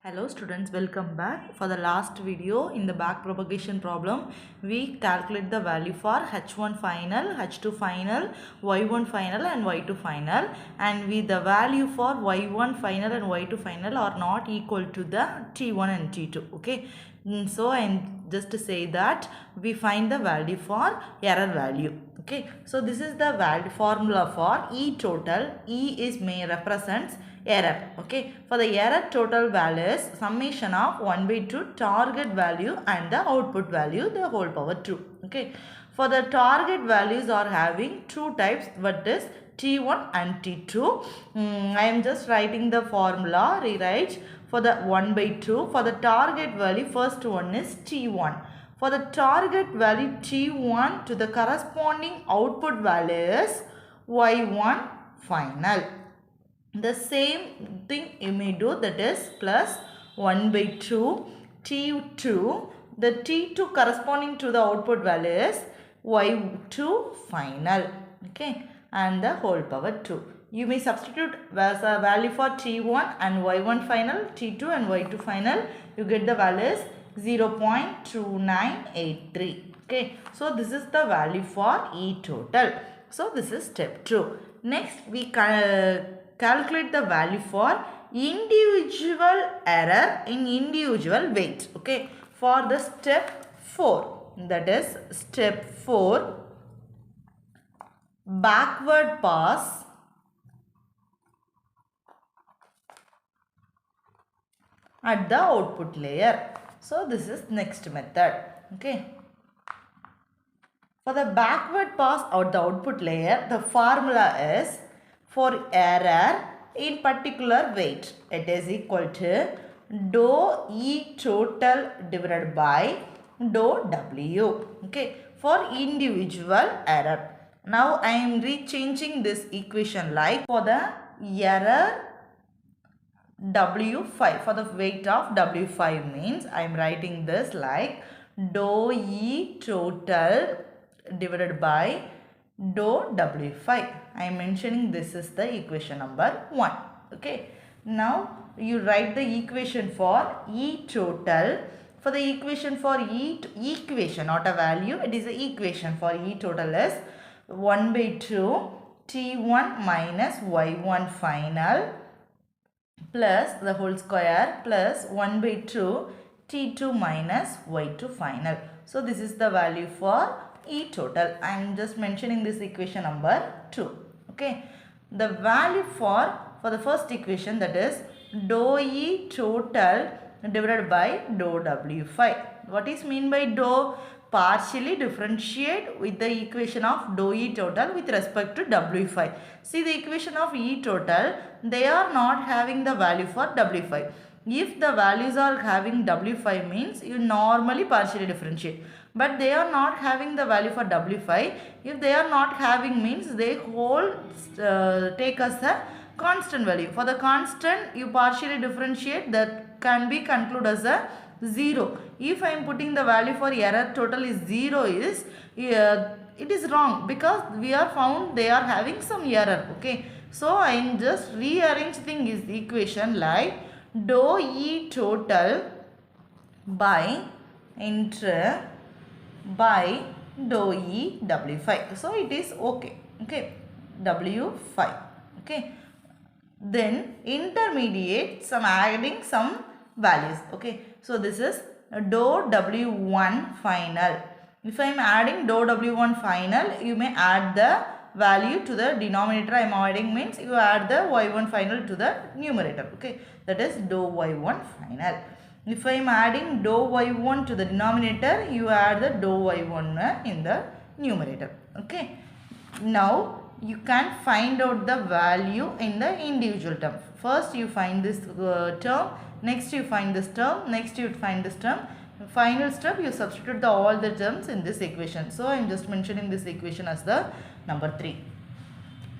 Hello students, welcome back. For the last video in the backpropagation problem, we calculate the value for h1 final, h2 final, y1 final and y2 final, and the value for y1 final and y2 final are not equal to the t1 and t2. Okay, so and just to say that we find the value for error value. Okay, so this is the value formula for E total. E is may represents error. Okay, for the error total values summation of 1 by 2 target value and the output value the whole power 2. Okay, for the target values are having two types, what is T1 and T2. I am just writing the formula, rewrite for the 1 by 2. For the target value, first one is T1. For the target value T1 to the corresponding output value is Y1 final. The same thing you may do, that is plus 1 by 2 T2. The T2 corresponding to the output value is Y2 final. Okay, and the whole power 2. You may substitute as a value for T1 and Y1 final, T2 and Y2 final. You get the values 0.2983. Okay, so this is the value for E total. So this is step 2. Next we calculate the value for individual error in individual weight. Okay, for the step 4, that is step 4, backward pass at the output layer. So this is next method. Okay, for the backward pass at the output layer, the formula is for error in particular weight, it is equal to dou E total divided by dou W. Okay, for individual error. Now I am rechanging this equation like for the error W5, for the weight of W5 means I am writing this like dou E total divided by dou W5. I am mentioning this is the equation number 1. Okay. Now you write the equation for E total. For the equation for equation, not a value, it is the equation for E total is 1 by 2 T1 minus Y1 final plus the whole square plus 1 by 2 T2 minus Y2 final. So this is the value for E total. I am just mentioning this equation number 2. Okay. The value for the first equation, that is dou E total divided by dou W5. What is mean by dou? Partially differentiate with the equation of dou E total with respect to W5. See the equation of E total, they are not having the value for W5. If the values are having W5 means you normally partially differentiate. But they are not having the value for W5. If they are not having means they whole take as a constant value. For the constant you partially differentiate, that can be concluded as a 0. If I am putting the value for error total is 0 is it is wrong, because we are found they are having some error. Okay, so I am just rearranging this equation like dou E total by into by dou E W5. So it is okay. Okay, W5. Okay, then intermediate some adding some values. Okay, so this is dou W1 final. If I am adding dou W1 final, you may add the value to the denominator. I am adding means you add the Y1 final to the numerator. Okay, that is dou Y1 final. If I am adding dou Y1 to the denominator, you add the dou Y1 in the numerator. Okay, now you can find out the value in the individual term. First you find this term, next you find this term, next you find this term. Final step, you substitute all the terms in this equation. So I am just mentioning this equation as the number 3.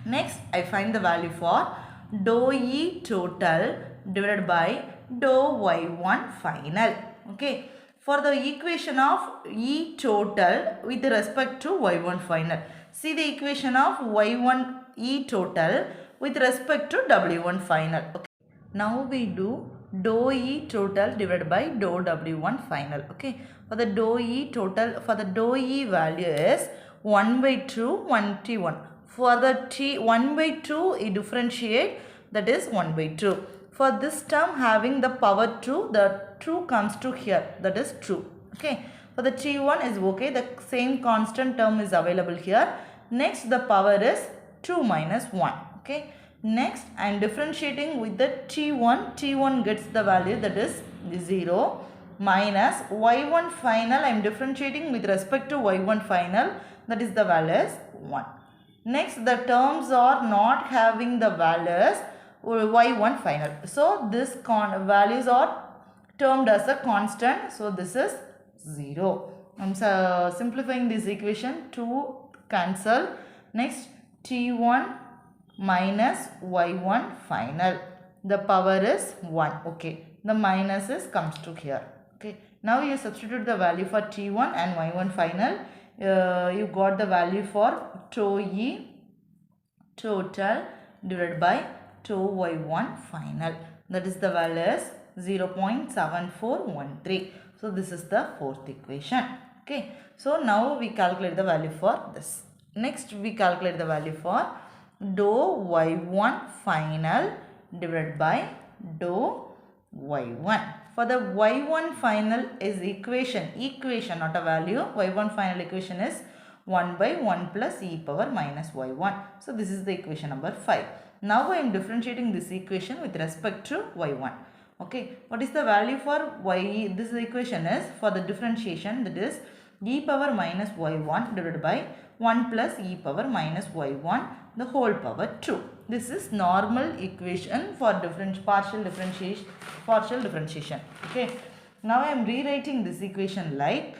Next I find the value for dou E total divided by dou Y1 final. Okay, for the equation of E total with respect to Y1 final. See the equation of Y1 E total with respect to W1 final. Okay. Now we do dou E total divided by dou W1 final. Okay. For the dou E total, for the dou E value is 1 by 2, 1T1. For the T 1 by 2, you differentiate, that is 1 by 2. For this term having the power 2, the 2 comes to here, that is true. Okay. For the T1 is okay, the same constant term is available here. Next, the power is 2 minus 1. Okay. Next, I am differentiating with the T1. T1 gets the value, that is 0, minus Y1 final. I am differentiating with respect to Y1 final, that is the value is 1. Next, the terms are not having the values Y1 final. So, this values are termed as a constant. So, this is 0. I am simplifying this equation to cancel. Next, T1 minus Y1 final. The power is 1. Okay. The minuses comes to here. Okay. Now you substitute the value for T1 and Y1 final. You got the value for tau E total divided by tau Y1 final. That is the value is 0.7413. So this is the fourth equation. Okay. So now we calculate the value for this. Next we calculate the value for dou Y1 final divided by dou Y1. For the Y1 final is equation not a value. Y1 final equation is 1 by 1 plus e power minus Y1. So this is the equation number 5. Now I am differentiating this equation with respect to Y1. Okay, what is the value for Y? This equation is for the differentiation, that is e power minus Y1 divided by 1 plus e power minus Y1 the whole power 2. This is normal equation for partial differentiation. Okay. Now I am rewriting this equation like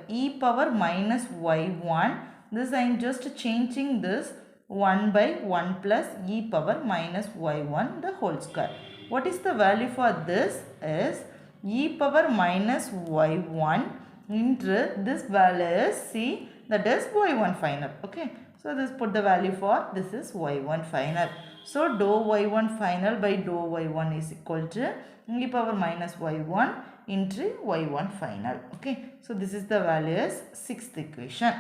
e power minus Y1. This I am just changing this 1 by 1 plus e power minus Y1 the whole square. What is the value for this is e power minus Y1 into this value is C, that is Y1 final. Okay. So this put the value for this is Y1 final. So dou Y1 final by dou Y1 is equal to e power minus Y1 into Y1 final. Okay. So this is the value is sixth equation.